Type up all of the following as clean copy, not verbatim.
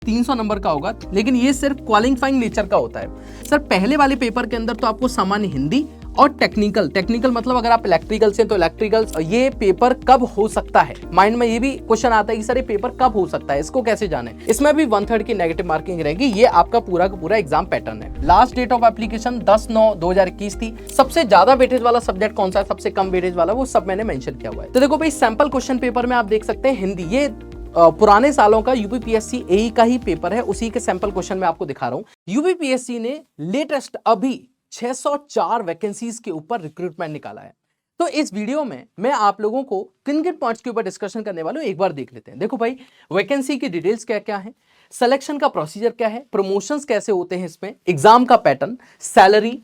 300 number का होगा, लेकिन ये सिर्फ क्वालिफाइंग नेचर का होता है। सर पहले वाले पेपर के अंदर तो आपको सामान्य हिंदी और टेक्निकल मतलब अगर आप इलेक्ट्रिकल से तो इलेक्ट्रिकल, ये पेपर कब हो सकता है, माइंड में ये भी क्वेश्चन आता है कि सर ये पेपर कब हो सकता है, इसको कैसे जाने। इसमें भी 1/3 की नेगेटिव मार्किंग रहेगी। ये आपका पूरा का पूरा एग्जाम पैटर्न है। लास्ट डेट ऑफ एप्लीकेशन 10/9/2021 थी। सबसे ज्यादा वेटेज वाला सब्जेक्ट कौन सा है, सबसे कम वेटेज वाला, वो सब मैंने मेंशन किया हुआ है। तो देखो भाई, सैंपल क्वेश्चन पेपर में आप देख सकते हैं हिंदी, ये पुराने सालों का यूपीपीएससी एई का ही पेपर है, उसी के सैंपल क्वेश्चन में आपको दिखा रहा हूं। यूपीपीएससी ने लेटेस्ट अभी 604 वैकेंसीज के ऊपर रिक्रूटमेंट निकाला है। तो इस वीडियो में मैं आप लोगों को किन किन पॉइंट्स के ऊपर डिस्कशन करने वाला हूं, एक बार देख लेते हैं। देखो भाई, वैकेंसी की डिटेल्स क्या क्या है, सिलेक्शन का प्रोसीजर क्या है, प्रमोशंस कैसे होते हैं इसमें, एग्जाम का पैटर्न, सैलरी,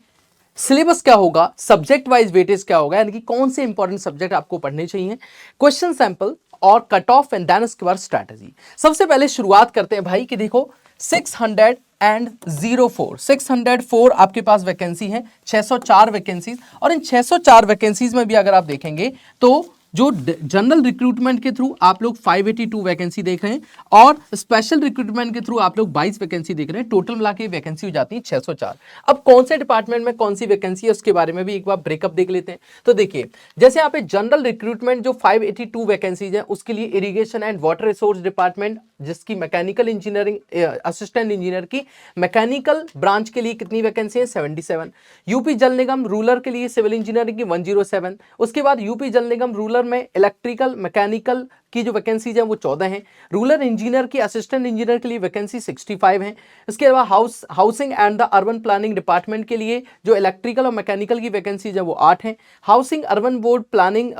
सिलेबस क्या होगा, सब्जेक्ट वाइज वेटेज क्या होगा, यानी कि कौन से इंपॉर्टेंट सब्जेक्ट आपको पढ़ने चाहिए, क्वेश्चन सैंपल और कट ऑफ एंड देन उसके बाद स्ट्रैटेजी। सबसे पहले शुरुआत करते हैं भाई कि देखो 604 आपके पास वैकेंसी है, 604 वैकेंसीज। और इन 604 वैकेंसीज में भी अगर आप देखेंगे तो जो जनरल रिक्रूटमेंट के थ्रू आप लोग 582 वैकेंसी देख रहे हैं और स्पेशल रिक्रूटमेंट के थ्रू आप लोग 22 वैकेंसी देख रहे हैं। टोटल मिला के वैकेंसी हो जाती है 604। अब कौन से डिपार्टमेंट में कौन सी वैकेंसी है उसके बारे में भी एक बार ब्रेकअप देख लेते हैं। तो देखिए, जैसे यहाँ पे जनरल रिक्रूटमेंट जो 582 वैकेंसीज है, उसके लिए irrigation and water resource department, जिसकी मैकेनिकल इंजीनियरिंग असिस्टेंट इंजीनियर की मैकेनिकल ब्रांच के लिए कितनी वैकेंसी है, 77। यूपी जल निगम रूरल के लिए सिविल इंजीनियरिंग की 107। उसके बाद यूपी जल निगम रूरल में इलेक्ट्रिकल मैकेनिकल की जो वैकेंसीज है वो 14 हैं। रूरल इंजीनियर की असिस्टेंट इंजीनियर के लिए वैकेंसी 65 है। इसके अलावा housing and the urban planning department के लिए जो इलेक्ट्रिकल और मैकेनिकल की वैकेंसीज है वो 8 हैं। Housing urban board planning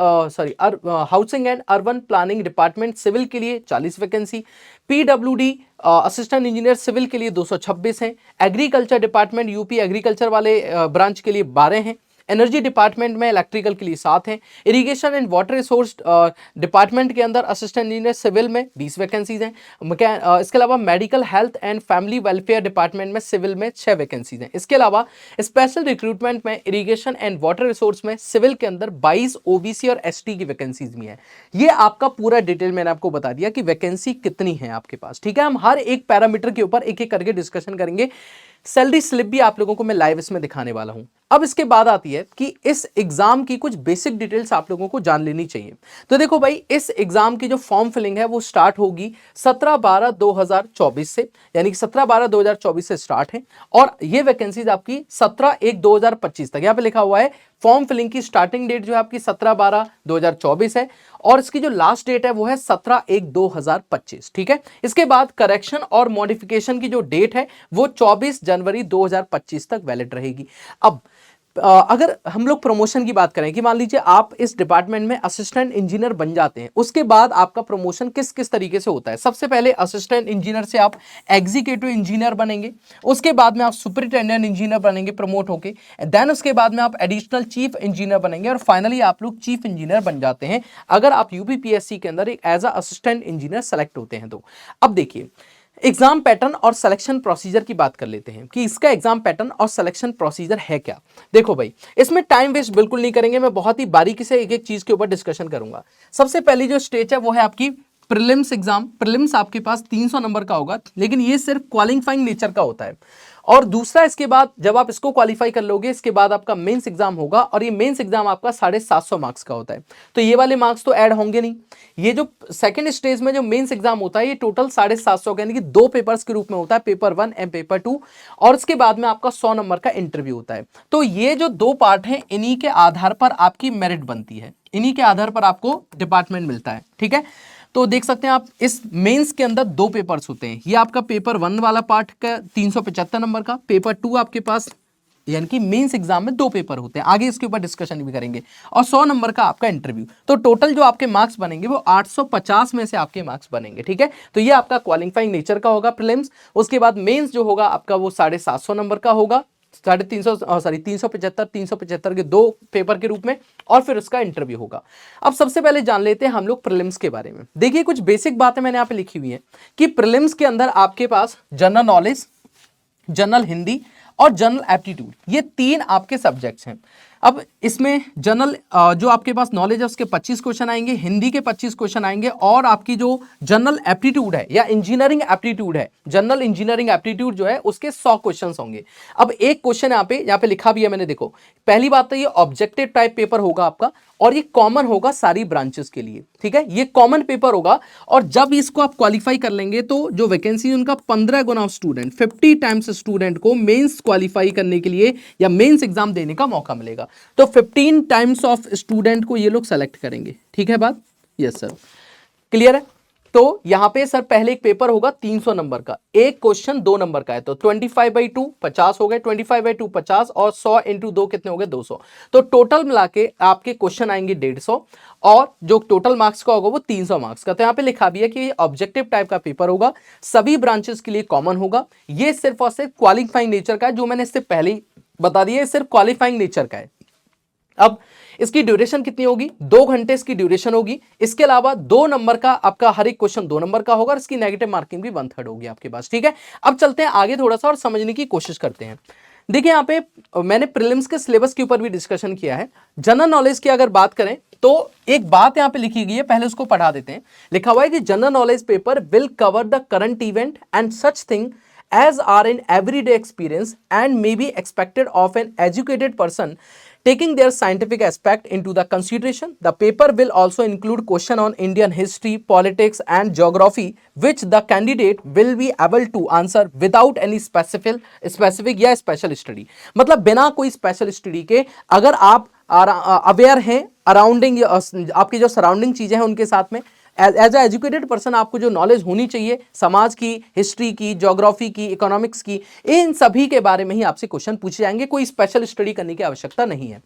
housing and urban planning department civil के लिए 40 vacancy. PWD assistant engineer civil के लिए 226 हैं। एग्रीकल्चर डिपार्टमेंट यूपी एग्रीकल्चर वाले ब्रांच के लिए 12 हैं। एनर्जी डिपार्टमेंट में इलेक्ट्रिकल के लिए 7 हैं। Irrigation and water resource department के अंदर असिस्टेंट इंजीनियर सिविल में 20 वैकेंसीज हैं। इसके अलावा medical health and family welfare department में सिविल में 6 वैकेंसीज हैं। इसके अलावा स्पेशल रिक्रूटमेंट में इरिगेशन एंड वाटर रिसोर्स में सिविल के अंदर 22 ओबीसी और एसटी की वैकेंसीज भी हैं। ये आपका पूरा डिटेल मैंने आपको बता दिया कि वैकेंसी कितनी है आपके पास। ठीक है, हम हर एक पैरामीटर के ऊपर एक एक करके डिस्कशन करेंगे। सैलरी स्लिप भी आप लोगों को मैं लाइव इसमें दिखाने वाला हूं। अब इसके बाद आती है कि इस एग्जाम की कुछ बेसिक डिटेल्स आप लोगों को जान लेनी चाहिए। तो देखो भाई, इस एग्जाम की जो फॉर्म फिलिंग है वो स्टार्ट होगी 17/12/2024 से, यानी कि 17/12/2024 से स्टार्ट है। और ये वैकेंसीज आपकी 17/1/2025 तक, यहां पे लिखा हुआ है फॉर्म फिलिंग की स्टार्टिंग डेट जो है आपकी 17/12/2024 है और इसकी जो लास्ट डेट है वो है 17/1/2025। ठीक है, इसके बाद करेक्शन और मॉडिफिकेशन की जो डेट है वो 24 जनवरी 2025 तक वैलिड रहेगी। अब अगर हम लोग प्रमोशन की बात करें कि मान लीजिए आप इस डिपार्टमेंट में असिस्टेंट इंजीनियर बन जाते हैं, उसके बाद आपका प्रमोशन किस किस तरीके से होता है। सबसे पहले असिस्टेंट इंजीनियर से आप एग्जीक्यूटिव इंजीनियर बनेंगे, उसके बाद में आप सुपरिटेंडेंट इंजीनियर बनेंगे प्रमोट होके, देन उसके बाद में आप एडिशनल चीफ इंजीनियर बनेंगे और फाइनली आप लोग चीफ इंजीनियर बन जाते हैं अगर आप यूपीपीएससी के अंदर एक as a assistant engineer select होते हैं तो। अब देखिए, एग्जाम पैटर्न और सिलेक्शन प्रोसीजर की बात कर लेते हैं कि इसका एग्जाम पैटर्न और सिलेक्शन प्रोसीजर है क्या। देखो भाई, इसमें टाइम वेस्ट बिल्कुल नहीं करेंगे, मैं बहुत ही बारीकी से एक एक चीज के ऊपर डिस्कशन करूंगा। सबसे पहली जो स्टेज है वो है आपकी प्रीलिम्स एग्जाम। प्रीलिम्स आपके पास 300 नंबर का होगा, लेकिन ये सिर्फ क्वालिफाइंग नेचर का होता है। और दूसरा, इसके बाद जब आप इसको क्वालिफाई कर लोगे, इसके बाद आपका मेंस एग्जाम होगा और ये मेंस एग्जाम आपका 750 मार्क्स का होता है। तो ये वाले मार्क्स तो ऐड होंगे नहीं। ये जो सेकंड स्टेज में जो मेंस एग्जाम होता है ये टोटल 750 का, यानी कि 2 पेपर्स के रूप में होता है, पेपर 1 एंड पेपर 2, और इसके बाद में आपका 100 नंबर का इंटरव्यू होता है। तो ये जो 2 पार्ट हैं, इन्हीं के आधार पर आपकी मेरिट बनती है, इन्हीं के आधार पर आपको डिपार्टमेंट मिलता है। ठीक है, तो देख सकते हैं आप इस मेंस के अंदर 2 पेपर्स होते हैं। ये आपका पेपर 1 वाला पार्ट का 375 नंबर का, पेपर 2 आपके पास, यानी कि मेंस एग्जाम में 2 पेपर होते हैं, आगे इसके ऊपर डिस्कशन भी करेंगे, और 100 नंबर का आपका इंटरव्यू। तो टोटल जो आपके मार्क्स बनेंगे वो 850 में से आपके मार्क्स बनेंगे। ठीक है, तो ये आपका क्वालिफाइंग नेचर का होगा प्रीलिम्स। उसके बाद मेंस जो होगा आपका वो 750 नंबर का होगा, 375 के 2 पेपर के रूप में, और फिर उसका इंटरव्यू होगा। अब सबसे पहले जान लेते हैं हम लोग प्रीलिम्स के बारे में। देखिए, कुछ बेसिक बातें मैंने यहाँ पे लिखी हुई है कि प्रीलिम्स के अंदर आपके पास जनरल नॉलेज, जनरल हिंदी और जनरल एप्टीट्यूड, ये 3 आपके सब्जेक्ट्स हैं। अब इसमें जनरल जो आपके पास नॉलेज है उसके 25 क्वेश्चन आएंगे, हिंदी के 25 क्वेश्चन आएंगे, और आपकी जो जनरल एप्टीट्यूड है या इंजीनियरिंग एप्टीट्यूड है, जनरल इंजीनियरिंग एप्टीट्यूड जो है उसके 100 क्वेश्चन होंगे। अब एक क्वेश्चन यहाँ पे लिखा भी है मैंने, देखो पहली बात तो ये ऑब्जेक्टिव टाइप पेपर होगा आपका, और ये कॉमन होगा सारी ब्रांचेस के लिए, ठीक है, ये कॉमन पेपर होगा। और जब इसको आप क्वालिफाई कर लेंगे तो जो वैकेंसी उनका 15 गुना ऑफ स्टूडेंट, 50 टाइम्स स्टूडेंट को मेंस क्वालिफाई करने के लिए या मेंस एग्जाम देने का मौका मिलेगा। तो 15 टाइम्स ऑफ स्टूडेंट को ये लोग सेलेक्ट करेंगे, ठीक है बात? यस सर, क्लियर है? तो यहां पे सर पहले एक पेपर होगा 300 नंबर का, एक क्वेश्चन 2 नंबर का है, तो 25/2 50 हो गए, 25/2 50, और 100 × 2 कितने हो गए? 200। तो टोटल मिला के आपके क्वेश्चन आएंगे 150, और जो टोटल मार्क्स का होगा वो 300 मार्क्स का। तो यहाँ पे लिखा भी है कि ऑब्जेक्टिव टाइप का पेपर होगा, सभी ब्रांचेस के लिए कॉमन होगा, ये सिर्फ और सिर्फ क्वालिफाइंग नेचर का है, जो मैंने इससे पहले ही बता दिया, सिर्फ क्वालिफाइंग नेचर का है। अब इसकी ड्यूरेशन कितनी होगी? 2 घंटे इसकी ड्यूरेशन होगी। इसके अलावा 2 नंबर का आपका हर एक क्वेश्चन 2 नंबर का होगा, और इसकी नेगेटिव मार्किंग भी 1/3 होगी आपके पास, ठीक है। अब चलते हैं आगे थोड़ा सा और समझने की कोशिश करते हैं। देखिए यहाँ पे मैंने प्रीलिम्स के सिलेबस के ऊपर भी डिस्कशन किया है। जनरल नॉलेज की अगर बात करें तो एक बात यहाँ पे लिखी गई है, पहले उसको पढ़ा देते हैं। लिखा हुआ है कि general knowledge paper will cover the current event and such thing as are in everyday experience and may be expected of an educated person taking their scientific aspect into the consideration. The paper will also include question on Indian history, politics and geography which the candidate will be able to answer without any specific या special study। मतलब बिना कोई special study के अगर आप aware हैं अराउंडिंग, आपकी जो सराउंडिंग चीजें हैं उनके साथ में, एज ए एजुकेटेड पर्सन आपको जो नॉलेज होनी चाहिए समाज की, हिस्ट्री की, ज्योग्राफी की, इकोनॉमिक्स की, इन सभी के बारे में ही आपसे क्वेश्चन पूछे जाएंगे, कोई स्पेशल स्टडी करने की आवश्यकता नहीं है।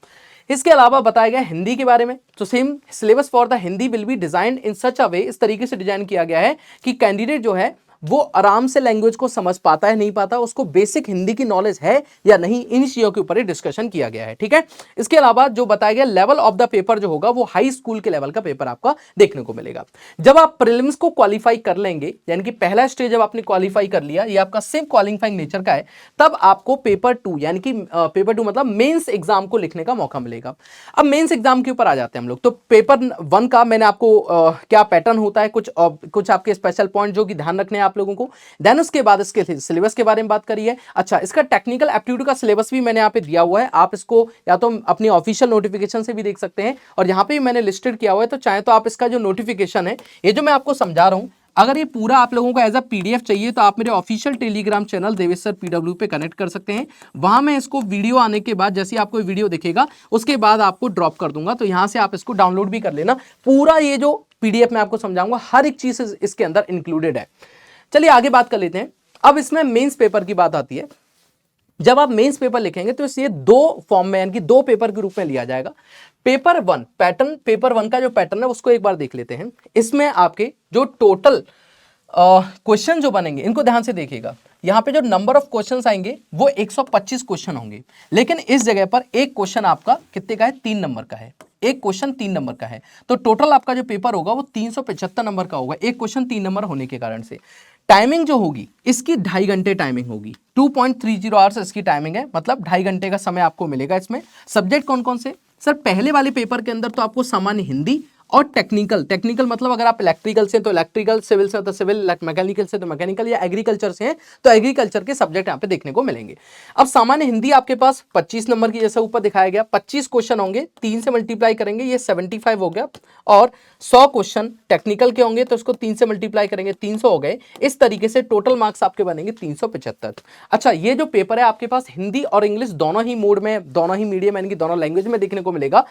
इसके अलावा बताया गया हिंदी के बारे में, तो same syllabus for the Hindi will be designed in such a way, इस तरीके से डिजाइन किया गया है कि कैंडिडेट जो है वो आराम से लैंग्वेज को समझ पाता है नहीं पाता, उसको बेसिक हिंदी की नॉलेज है या नहीं, इन चीजों के ऊपर ही डिस्कशन किया गया है, ठीक है। इसके अलावा जो बताया गया लेवल ऑफ द पेपर जो होगा वो हाई स्कूल के लेवल का पेपर आपका देखने को मिलेगा। जब आप प्रीलिम्स को क्वालिफाई कर लेंगे, यानी कि पहला स्टेज जब आपने क्वालिफाई कर लिया, ये आपका सिर्फ क्वालिफाइंग नेचर का है, तब आपको पेपर 2 यानी कि पेपर 2 मतलब मेंस एग्जाम को लिखने का मौका मिलेगा। अब मेंस एग्जाम के ऊपर आ जाते हैं हम लोग। तो पेपर 1 का मैंने आपको क्या पैटर्न होता है, कुछ आपके स्पेशल पॉइंट जो कि ध्यान रखने हैं आप लोगों को, देन उसके बाद इसके सिलेबस के बारे में बात करिए। अच्छा, इसका टेक्निकल एप्टीट्यूड का सिलेबस भी मैंने यहाँ पे दिया हुआ है, आप इसको या तो अपनी ऑफिशियल नोटिफिकेशन से भी देख सकते हैं, और यहाँ पे भी मैंने लिस्टेड किया हुआ है, तो चाहे तो आप इसका जो नोटिफिकेशन है, ये जो मैं आपको समझा रहा हूँ, अगर ये पूरा आप लोगों को एज अ पीडीएफ चाहिए तो आप मेरे official Telegram channel Devesh sir PW पे कनेक्ट कर सकते हैं। वहां मैं इसको वीडियो आने के बाद, जैसे आपको वीडियो दिखेगा उसके बाद आपको ड्रॉप कर दूंगा, तो यहां से आप इसको डाउनलोड भी कर लेना। पूरा ये जो पीडीएफ मैं आपको समझाऊंगा, हर एक चीज इसके अंदर इंक्लूडेड है। चलिए आगे बात कर लेते हैं। अब इसमें मेंस पेपर की बात आती है। जब आप मेंस पेपर लिखेंगे तो इसे 2 फॉर्म में यानी कि 2 पेपर के रूप में लिया जाएगा। पेपर 1 पैटर्न, पेपर 1 का जो पैटर्न है उसको एक बार देख लेते हैं। इसमें आपके जो टोटल क्वेश्चन जो बनेंगे, इनको ध्यान से देखिएगा। यहां पे जो नंबर ऑफ क्वेश्चंस आएंगे वो 125 क्वेश्चन होंगे, लेकिन इस जगह पर एक क्वेश्चन आपका कितने का है? 3 नंबर का है। एक क्वेश्चन 3 नंबर का है, तो टोटल आपका जो पेपर होगा वो 375 नंबर का होगा, एक क्वेश्चन 3 नंबर होने के कारण से। टाइमिंग जो होगी इसकी 2.5 घंटे टाइमिंग होगी, 2.30 आवर्स इसकी टाइमिंग है, मतलब 2.5 घंटे का समय आपको मिलेगा। इसमें सब्जेक्ट कौन कौन से? सर पहले वाले पेपर के अंदर तो आपको सामान्य हिंदी और टेक्निकल मतलब अगर आप इलेक्ट्रिकल से तो इलेक्ट्रिकल, सिविल से तो सिविल, मैकेनिकल से तो मैकेनिकल, या एग्रीकल्चर से हैं तो एग्रीकल्चर के सब्जेक्ट यहाँ पे देखने को मिलेंगे। अब सामान्य हिंदी आपके पास 25 नंबर की, जैसा ऊपर दिखाया गया 25 क्वेश्चन होंगे, 3 से मल्टीप्लाई करेंगे ये 75 हो गया, और 100 क्वेश्चन टेक्निकल के होंगे तो इसको 3 से मल्टीप्लाई करेंगे 300 हो गए। इस तरीके से टोटल मार्क्स आपके बनेंगे 375। अच्छा, ये जो पेपर है आपके पास हिंदी और इंग्लिश दोनों ही मोड में, दोनों ही मीडियम यानी कि दोनों लैंग्वेज में देखने को मिलेगा,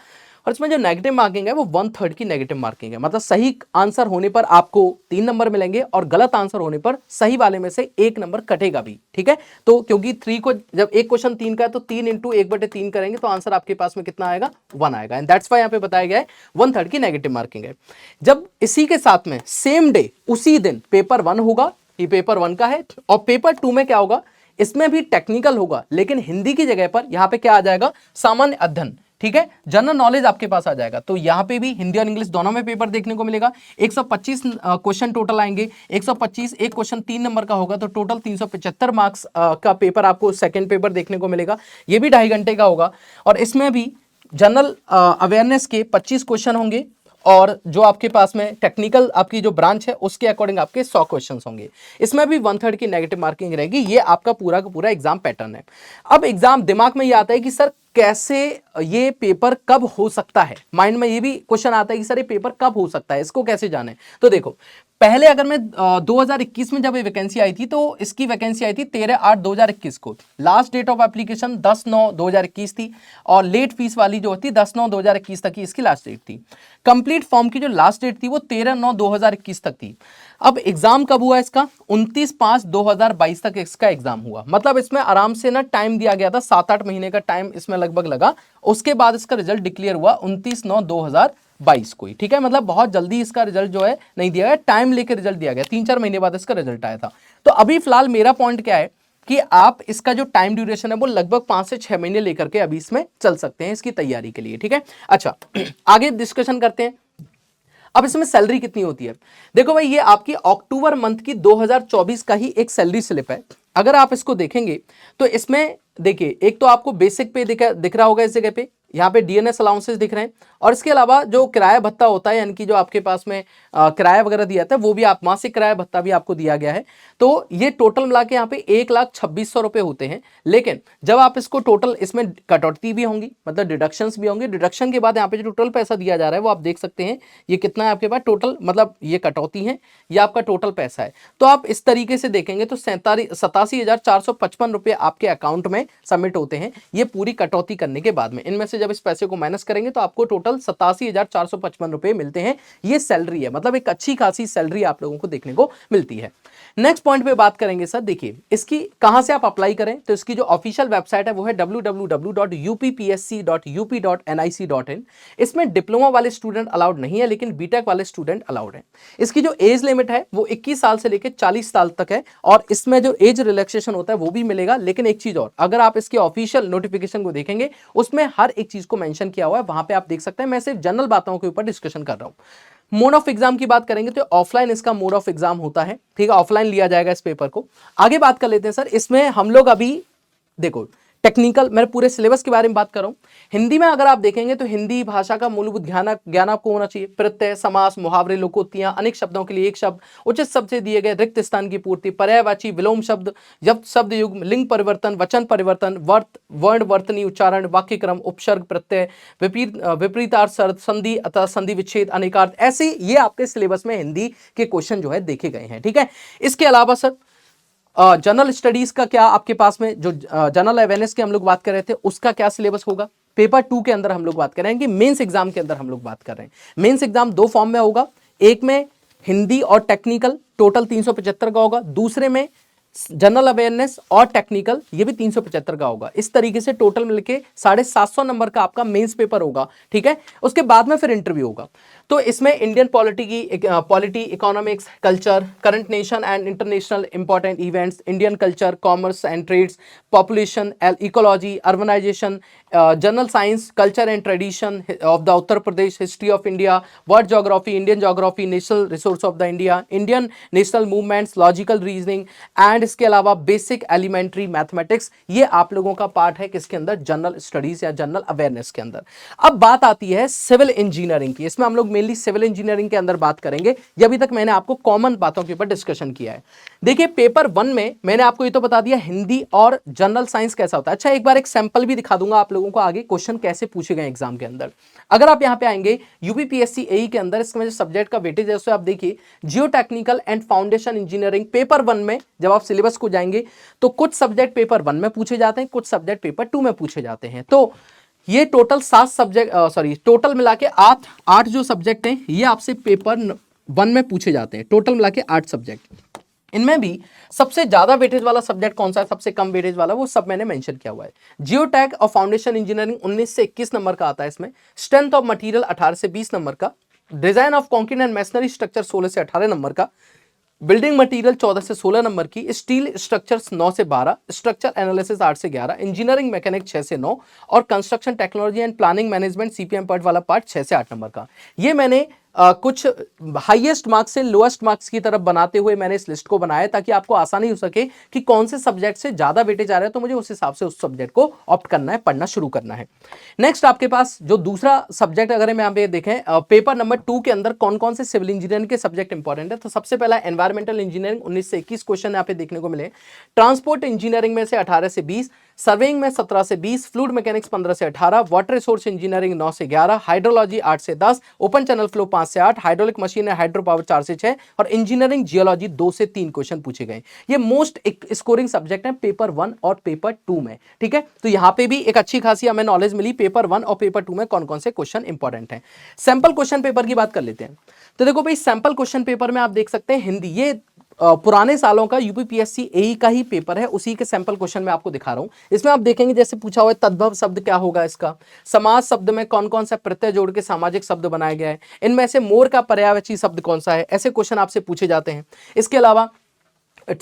और इसमें जो नेगेटिव मार्किंग है वो 1/3 की नेगेटिव मार्किंग है। मतलब सही आंसर होने पर आपको 3 नंबर मिलेंगे और गलत आंसर होने पर सही वाले में से 1 नंबर कटेगा भी, ठीक है। तो क्योंकि 3 को जब एक क्वेश्चन 3 का है तो 3 × 1/3 करेंगे तो आंसर आपके पास में कितना आएगा? 1 आएगा। एंड दैट्स व्हाई यहाँ पे बताया गया है 1/3 की नेगेटिव मार्किंग है। जब इसी के साथ में सेम डे उसी दिन पेपर 1 होगा, ये पेपर 1 का है, और पेपर 2 में क्या होगा? इसमें भी टेक्निकल होगा, लेकिन हिंदी की जगह पर यहाँ पे क्या आ जाएगा? सामान्य अध्ययन, ठीक है, जनरल नॉलेज आपके पास आ जाएगा। तो यहां पे भी हिंदी और इंग्लिश दोनों में पेपर देखने को मिलेगा। 125 क्वेश्चन टोटल आएंगे, 125, एक क्वेश्चन 3 नंबर का होगा तो टोटल 375 मार्क्स का पेपर आपको सेकंड पेपर देखने को मिलेगा। ये भी 2.5 घंटे का होगा, और इसमें भी जनरल अवेयरनेस के 25 क्वेश्चन होंगे और जो आपके पास में टेक्निकल आपकी जो ब्रांच है उसके अकॉर्डिंग आपके 100 क्वेश्चंस होंगे। इसमें भी 1/3 की नेगेटिव मार्किंग रहेगी। ये आपका पूरा का पूरा एग्जाम पैटर्न है। अब एग्जाम दिमाग में ये आता है कि सर कैसे ये पेपर कब हो सकता है, माइंड में ये भी क्वेश्चन आता है कि सर ये पेपर कब हो सकता है, इसको कैसे जाने। तो देखो पहले अगर मैं 2021 में जब ये वैकेंसी आई थी तो इसकी वैकेंसी आई थी 13/8/2021 को। लास्ट डेट ऑफ एप्लीकेशन 10/9/2021 थी और लेट फीस वाली जो होती 10/9/2021 तक की इसकी लास्ट डेट थी। कंप्लीट फॉर्म की जो लास्ट डेट थी वो 13/9/2021 तक थी। अब एग्जाम कब हुआ इसका, 29/5/2022 तक इसका एग्जाम हुआ। मतलब इसमें आराम से ना टाइम दिया गया था, 7-8 महीने का टाइम इसमें लगभग लगा। उसके बाद इसका रिजल्ट डिक्लेयर हुआ 29/9/2022 को ही, ठीक है। मतलब बहुत जल्दी इसका रिजल्ट जो है नहीं दिया गया, टाइम लेकर रिजल्ट दिया गया, 3-4 महीने बाद इसका रिजल्ट आया था। तो अभी फिलहाल मेरा पॉइंट क्या है कि आप इसका जो टाइम ड्यूरेशन है वो लगभग 5 से 6 महीने लेकर के अभी इसमें चल सकते हैं इसकी तैयारी के लिए, ठीक है। अच्छा आगे डिस्कशन करते हैं। अब इसमें सैलरी कितनी होती है, देखो भाई ये आपकी अक्टूबर मंथ की 2024 का ही एक सैलरी स्लिप है। अगर आप इसको देखेंगे तो इसमें देखिए एक तो आपको बेसिक पे दिख रहा होगा इस जगह पे, यहाँ पे डीएनएस अलाउंसेस दिख रहे हैं और इसके अलावा जो किराया भत्ता होता है यानी कि जो आपके पास में किराया वगैरह दिया जाता है वो भी आप मासिक किराया भत्ता भी आपको दिया गया है। तो ये टोटल मिला के यहाँ पे 1,26,000 रुपये होते हैं। लेकिन जब आप इसको टोटल इसमें कटौती भी होंगी, मतलब डिडक्शंस भी होंगे, डिडक्शन के बाद यहाँ पे जो टोटल पैसा दिया जा रहा है वो आप देख सकते हैं ये कितना है आपके पास टोटल, मतलब ये कटौती है ये आपका टोटल पैसा है। तो आप इस तरीके से देखेंगे तो 87,455 रुपये आपके अकाउंट में सबमिट होते हैं ये पूरी कटौती करने के बाद में। इनमें से जब इस पैसे को माइनस करेंगे तो आपको टोटल 87,455 रुपये मिलते हैं। ये सैलरी है, मतलब एक अच्छी खासी सैलरी आप लोगों को देखने को मिलती है। नेक्स्ट पॉइंट पे बात करेंगे सर, देखिए इसकी कहां से आप अप्लाई करें, तो इसकी जो ऑफिशियल वेबसाइट है वो है www.uppsc.up.nic.in। इसमें डिप्लोमा वाले स्टूडेंट अलाउड नहीं है लेकिन बीटेक वाले स्टूडेंट अलाउड है। इसकी जो एज लिमिट है वो 21 साल से लेकर 40 साल तक है और इसमें जो एज रिलैक्सेशन होता है वो भी मिलेगा। लेकिन एक चीज और, अगर आप इसके ऑफिशियल नोटिफिकेशन को देखेंगे उसमें हर एक चीज को मेंशन किया हुआ है, वहां पे आप देख सकते हैं। मैं सिर्फ जनरल बातों के ऊपर डिस्कशन कर रहा हूं। मोड ऑफ एग्जाम की बात करेंगे तो ऑफलाइन इसका मोड ऑफ एग्जाम होता है, ठीक है, ऑफलाइन लिया जाएगा इस पेपर को। आगे बात कर लेते हैं सर, इसमें हम लोग अभी देखो टेक्निकल, मैं पूरे सिलेबस के बारे में बात कर रहा हूं। हिंदी में अगर आप देखेंगे तो हिंदी भाषा का मूलभूत ज्ञान आपको होना चाहिए। प्रत्यय, समास, मुहावरे, लोकोक्तियां, अनेक शब्दों के लिए एक शब्द, उचित शब्द से दिए गए रिक्त स्थान की पूर्ति, पर्यायवाची, विलोम शब्द, जब शब्द युग्म, लिंग परिवर्तन, वचन परिवर्तन, वर्ण वर्तनी उच्चारण, वाक्य क्रम, उपसर्ग, प्रत्यय, विपरीतार्थ, संधि अतः संधि विच्छेद, अनेकार्थ, ऐसे ये आपके सिलेबस में हिंदी के क्वेश्चन जो है देखे गए हैं, ठीक है। इसके अलावा सर जनरल स्टडीज का क्या आपके पास में जो जनरल अवेयरनेस की हम लोग बात कर रहे थे उसका क्या सिलेबस होगा। पेपर 2 के अंदर हम लोग बात कर रहे हैं कि मेंस एग्जाम के अंदर हम लोग बात कर रहे हैं। मेंस एग्जाम 2 फॉर्म में होगा, एक में हिंदी और टेक्निकल टोटल 375 का होगा, दूसरे में जनरल अवेयरनेस और टेक्निकल ये भी 375 का होगा। इस तरीके से टोटल मिलके 750 नंबर का आपका मेंस पेपर होगा, ठीक है। उसके बाद में फिर इंटरव्यू होगा। तो इसमें Indian polity, economics, culture, current nation and international important events, Indian culture, commerce and trades, population, ecology, urbanisation, general science, culture and tradition of the Uttar Pradesh, history of India, world geography, Indian geography, national resource of the India, Indian national movements, logical reasoning and इसके अलावा basic elementary mathematics, ये आप लोगों का part है किसके अंदर, general studies या जनरल अवेयरनेस के अंदर। अब बात आती है सिविल इंजीनियरिंग की। इसमें हम लोग मेनली सिविल इंजीनियरिंग के अंदर बात करेंगे। ये अभी तक मैंने आपको कॉमन बातों के ऊपर डिस्कशन किया है। देखिए पेपर 1 में मैंने आपको ये तो बता दिया हिंदी और जनरल साइंस कैसा होता है। अच्छा एक बार एक सैंपल भी दिखा दूंगा आप लोगों को आगे क्वेश्चन कैसे पूछे गए एग्जाम के अंदर। अगर आप यहां पे आएंगे यूपीपीएससी एई के अंदर, इसमें जो सब्जेक्ट का वेटेज है उससे आप देखिए जियो technical and foundation engineering paper 1 में जब आप सिलेबस को जाएंगे तो कुछ सब्जेक्ट पेपर 1 में पूछे जाते हैं, कुछ सब्जेक्ट पेपर 2 में पूछे जाते हैं। तो ये टोटल 7 सब्जेक्ट टोटल मिला के 8 जो सब्जेक्ट हैं ये आपसे पेपर 1 में पूछे जाते हैं। टोटल मिला के 8 सब्जेक्ट। इनमें भी सबसे ज्यादा वेटेज वाला सब्जेक्ट कौन सा है, सबसे कम वेटेज वाला, वो सब मैंने मेंशन किया हुआ है। जियोटेक और फाउंडेशन इंजीनियरिंग 19 से 21 नंबर का आता है इसमें। स्ट्रेंथ ऑफ मटेरियल 18 से 20 नंबर का। Design of concrete and masonry structure 16 से 18 नंबर का। बिल्डिंग मटेरियल 14 से 16 नंबर की। स्टील स्ट्रक्चर्स 9 से 12। स्ट्रक्चर एनालिसिस 8 से 11। इंजीनियरिंग मैकेनिक 6 से 9 और construction technology and planning management CPM part वाला पार्ट 6 से 8 नंबर का। ये मैंने कुछ हाईएस्ट मार्क्स से लोएस्ट मार्क्स की तरफ बनाते हुए मैंने इस लिस्ट को बनाया ताकि आपको आसानी हो सके कि कौन से सब्जेक्ट से ज्यादा वेटेज आ रहा है, तो मुझे उस हिसाब से उस सब्जेक्ट को ऑप्ट करना है, पढ़ना शुरू करना है। नेक्स्ट आपके पास जो दूसरा सब्जेक्ट अगर हम यहाँ पे देखें, पेपर नंबर 2 के अंदर कौन कौन से सिविल इंजीनियरिंग के सब्जेक्ट इंपॉर्टेंट है, तो सबसे पहला एनवायरमेंटल इंजीनियरिंग 19 से 21 क्वेश्चन यहाँ पे देखने को मिले। ट्रांसपोर्ट इंजीनियरिंग में से 18 से 20, सर्वेइंग में 17 से 20, फ्लूइड मैकेनिक्स 15 से 18, वाटर रिसोर्स इंजीनियरिंग 9 से 11, हाइड्रोलॉजी 8 से 10, ओपन चैनल फ्लो 5 से 8, हाइड्रोलिक मशीन है हाइड्रो पावर 4 से 6 और इंजीनियरिंग जियोलॉजी 2 से 3 क्वेश्चन पूछे गए। ये मोस्ट स्कोरिंग सब्जेक्ट है पेपर 1 और पेपर 2 में, ठीक है। तो यहां पे भी एक अच्छी खासी हमें नॉलेज मिली पेपर 1 और पेपर 2 में कौन कौन से क्वेश्चन इंपॉर्टेंट है। सैंपल क्वेश्चन पेपर की बात कर लेते हैं। तो देखो भाई, सैंपल क्वेश्चन पेपर में आप देख सकते हैं हिंदी, ये पुराने सालों का यूपीपीएससी एई का ही पेपर है, उसी के सैंपल क्वेश्चन मैं आपको दिखा रहा हूं। इसमें आप देखेंगे जैसे पूछा हुआ है तद्भव शब्द क्या होगा इसका, समाज शब्द में कौन कौन सा प्रत्यय जोड़ के सामाजिक शब्द बनाया गया है, इनमें से मोर का पर्यायवाची शब्द कौन सा है, ऐसे क्वेश्चन आपसे पूछे जाते हैं। इसके अलावा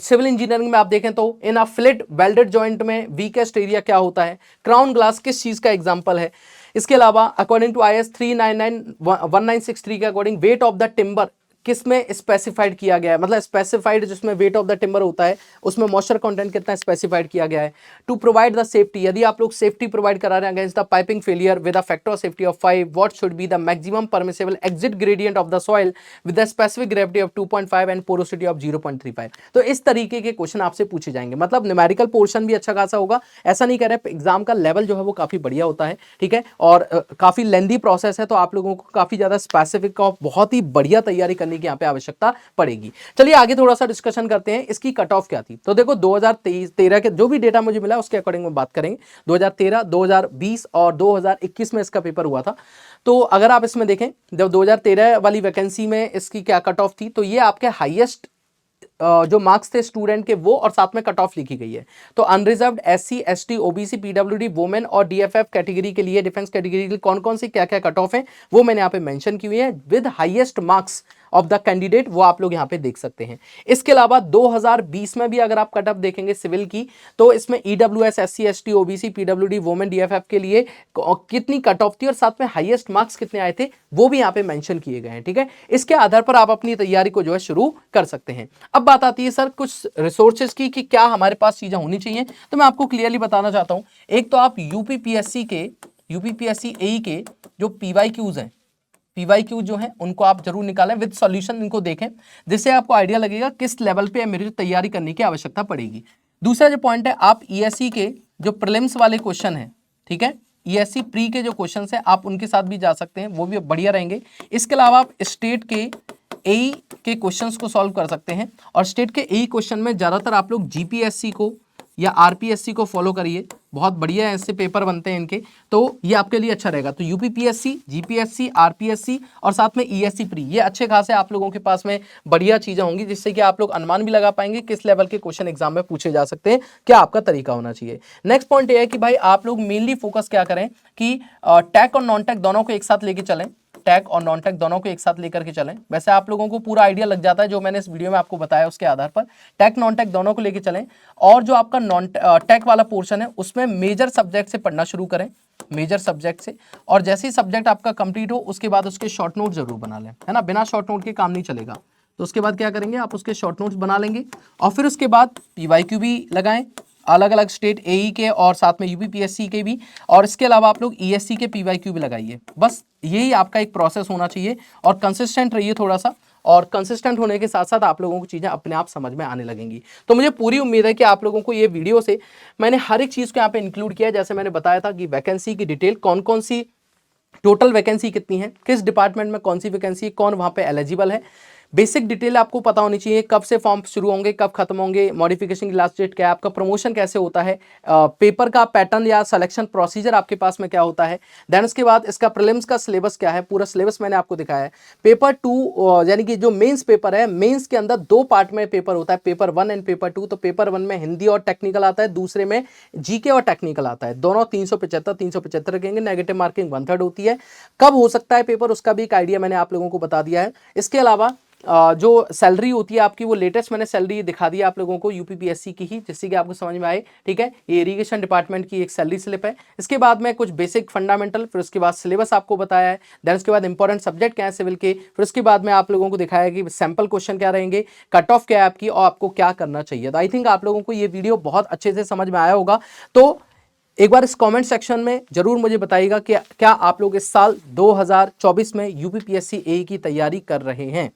सिविल इंजीनियरिंग में आप देखें तो इन अ फ्लिट वेल्डेड जॉइंट में वीकेस्ट एरिया क्या होता है, क्राउन ग्लास किस चीज का एग्जांपल है। इसके अलावा अकॉर्डिंग टू IS 3991963 के according weight of the timber किस में स्पेसिफाइड किया गया है, मतलब स्पेसिफाइड जिसमें वेट ऑफ द टिम्बर होता है उसमें मॉइस्चर कंटेंट कितना स्पेसिफाइड किया गया है। टू प्रोवाइड द सेफ्टी, यदि आप लोग सेफ्टी प्रोवाइड करा रहे हैं against the piping failure with a factor of safety of 5, what should be the maximum permissible exit gradient of the soil with the specific gravity of 2.5 and porosity of 0.35। तो इस तरीके के question आपसे पूछे जाएंगे, मतलब न्यूमेरिकल पोर्शन भी अच्छा खासा होगा, ऐसा नहीं कह रहे, एग्जाम का लेवल जो है वो काफी बढ़िया होता है, ठीक है। और काफी लेंदी प्रोसेस है, तो आप लोगों को काफी ज्यादा स्पेसिफिक और बहुत ही बढ़िया तैयारी करने की यहाँ पे आवश्यकता पड़ेगी। चलिए आगे थोड़ा सा डिस्कशन करते हैं, इसकी कट ऑफ क्या थी। तो देखो 2013 के जो भी डेटा मुझे मिला उसके अकॉर्डिंग में बात करेंगे। 2013, 2020 और 2021 में इसका पेपर हुआ था। तो अगर आप इसमें देखें, जब 2013 वाली वैकेंसी में इसकी क्या कट ऑफ थी, तो ये आपके हाईएस्ट जो मार्क्स थे स्टूडेंट के वो, और साथ में कट ऑफ लिखी गई है। तो unreserved SC ST OBC PWD women और DFF कैटेगरी के लिए, डिफेंस कैटेगरी के लिए कौन कौन सी क्या क्या कट ऑफ है वो मैंने यहाँ पे मेंशन की हुई है with highest marks of the candidate, वो आप लोग यहाँ पे देख सकते हैं। इसके अलावा 2020 में भी अगर आप कट ऑफ देखेंगे सिविल की, तो इसमें EWS SC ST OBC PWD women DFF के लिए कितनी कट ऑफ थी और साथ में हाईएस्ट मार्क्स कितने आए थे वो भी यहाँ पे मेंशन किए गए हैं, ठीक है। इसके आधार पर आप अपनी तैयारी को जो है शुरू कर सकते हैं। अब बात आती है सर कुछ रिसोर्सेज की कि क्या हमारे पास चीजें होनी चाहिए, तो मैं आपको क्लियरली बताना चाहता हूं। एक तो आप यूपीपीएससी एई के जो PYQs हैं, PYQ जो है उनको आप जरूर निकालें विद सॉल्यूशन, इनको देखें, जिससे आपको आइडिया लगेगा किस लेवल पे मेरी तैयारी करने की आवश्यकता पड़ेगी। दूसरा जो पॉइंट है, आप ESE के जो प्रीलिम्स वाले क्वेश्चन है, ठीक है, ESE प्री के जो क्वेश्चन है आप उनके साथ भी जा सकते हैं, वो भी बढ़िया रहेंगे। इसके अलावा आप स्टेट के एई के क्वेश्चंस को सॉल्व कर सकते हैं, और स्टेट के एई क्वेश्चन में ज्यादातर आप लोग GPSC को या RPSC को फॉलो करिए, बहुत बढ़िया ऐसे पेपर बनते हैं इनके, तो ये आपके लिए अच्छा रहेगा। तो UPPSC, GPSC, RPSC और साथ में ESE प्री, ये अच्छे खासे आप लोगों के पास में बढ़िया चीजें होंगी, जिससे कि आप लोग अनुमान भी लगा पाएंगे किस लेवल के क्वेश्चन एग्जाम में पूछे जा सकते हैं, क्या आपका तरीका होना चाहिए। नेक्स्ट पॉइंट ये है कि भाई आप लोग मेनली फोकस क्या करें कि टैक और नॉन टैक दोनों को एक साथ लेके चलें, टैग और नॉन टैग दोनों को एक साथ लेकर के चलें। वैसे आप लोगों को पूरा आइडिया लग जाता है जो मैंने इस वीडियो में आपको बताया, उसके आधार पर टैग नॉन टैग दोनों को लेकर चलें। और जो आपका नॉन टैग वाला पोर्शन है उसमें मेजर सब्जेक्ट से पढ़ना शुरू करें, मेजर सब्जेक्ट से, और जैसे ही सब्जेक्ट आपका कंप्लीट हो उसके बाद उसके शॉर्ट नोट जरूर बना लें, है ना, बिना शॉर्ट नोट के काम नहीं चलेगा। तो उसके बाद क्या करेंगे, आप उसके शॉर्ट नोट्स बना लेंगे और फिर उसके बाद PYQ भी लगाएं, अलग अलग स्टेट एई के और साथ में यूपीपीएससी के भी, और इसके अलावा आप लोग ESC के PYQ भी लगाइए। बस यही आपका एक प्रोसेस होना चाहिए, और कंसिस्टेंट रहिए थोड़ा सा, और कंसिस्टेंट होने के साथ साथ आप लोगों को चीज़ें अपने आप समझ में आने लगेंगी। तो मुझे पूरी उम्मीद है कि आप लोगों को ये वीडियो से मैंने हर एक चीज़ को यहाँ पे इंक्लूड किया है। जैसे मैंने बताया था कि वैकेंसी की डिटेल, कौन कौन सी टोटल वैकेंसी कितनी है, किस डिपार्टमेंट में कौन सी वैकेंसी है, कौन वहाँ पे एलिजिबल है, बेसिक डिटेल आपको पता होनी चाहिए, कब से फॉर्म शुरू होंगे, कब खत्म होंगे, मॉडिफिकेशन की लास्ट डेट क्या है, आपका प्रमोशन कैसे होता है, पेपर का पैटर्न या सिलेक्शन प्रोसीजर आपके पास में क्या होता है, देन उसके बाद इसका प्रीलिम्स का सिलेबस क्या है, पूरा सिलेबस मैंने आपको दिखाया है। पेपर 2 यानी कि जो मेंस पेपर है, मेंस के अंदर 2 पार्ट में पेपर होता है, पेपर 1 एंड पेपर 2। तो पेपर 1 में हिंदी और टेक्निकल आता है, दूसरे में GK और टेक्निकल आता है, दोनों 375 रखेंगे, नेगेटिव मार्किंग 1/3 होती है। कब हो सकता है पेपर, उसका भी एक आइडिया मैंने आप लोगों को बता दिया है। इसके अलावा जो सैलरी होती है आपकी वो लेटेस्ट मैंने सैलरी दिखा दी आप लोगों को यूपीपीएससी की ही, जिससे कि आपको समझ में आए। ठीक है, ये इरिगेशन डिपार्टमेंट की एक सैलरी स्लिप है। इसके बाद में कुछ बेसिक फंडामेंटल, फिर उसके बाद सिलेबस आपको बताया है, देन उसके बाद इंपॉर्टेंट सब्जेक्ट क्या है सिविल के, फिर उसके बाद में आप लोगों को दिखाया कि सैंपल क्वेश्चन क्या रहेंगे, कट ऑफ क्या है आपकी और आपको क्या करना चाहिए। तो आई थिंक आप लोगों को ये वीडियो बहुत अच्छे से समझ में आया होगा। तो एक बार इस कमेंट सेक्शन में जरूर मुझे बताइएगा कि क्या आप लोग इस साल 2024 में यूपीपीएससी एई की तैयारी कर रहे हैं।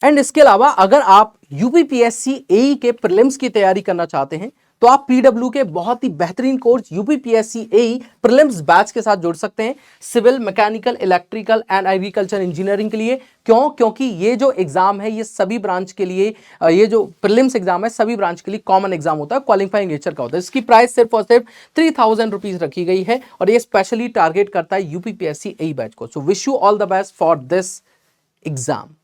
एंड इसके अलावा अगर आप यूपीपीएससी एई के प्रीलिम्स की तैयारी करना चाहते हैं तो आप पीडब्ल्यू के बहुत ही बेहतरीन course UPPSC AE prelims batch के साथ जुड़ सकते हैं, civil, mechanical, electrical and agriculture engineering के लिए। क्यों? क्योंकि ये जो एग्जाम है ये सभी ब्रांच के लिए, ये जो प्रीलिम्स एग्जाम है सभी ब्रांच के लिए कॉमन एग्जाम होता है, क्वालिफाइंग नेचर का होता है। इसकी प्राइस सिर्फ और सिर्फ 3000 रुपीज रखी गई है और ये स्पेशली टारगेट करता है यूपीपीएससी एई बैच को। So wish you all the best for this exam.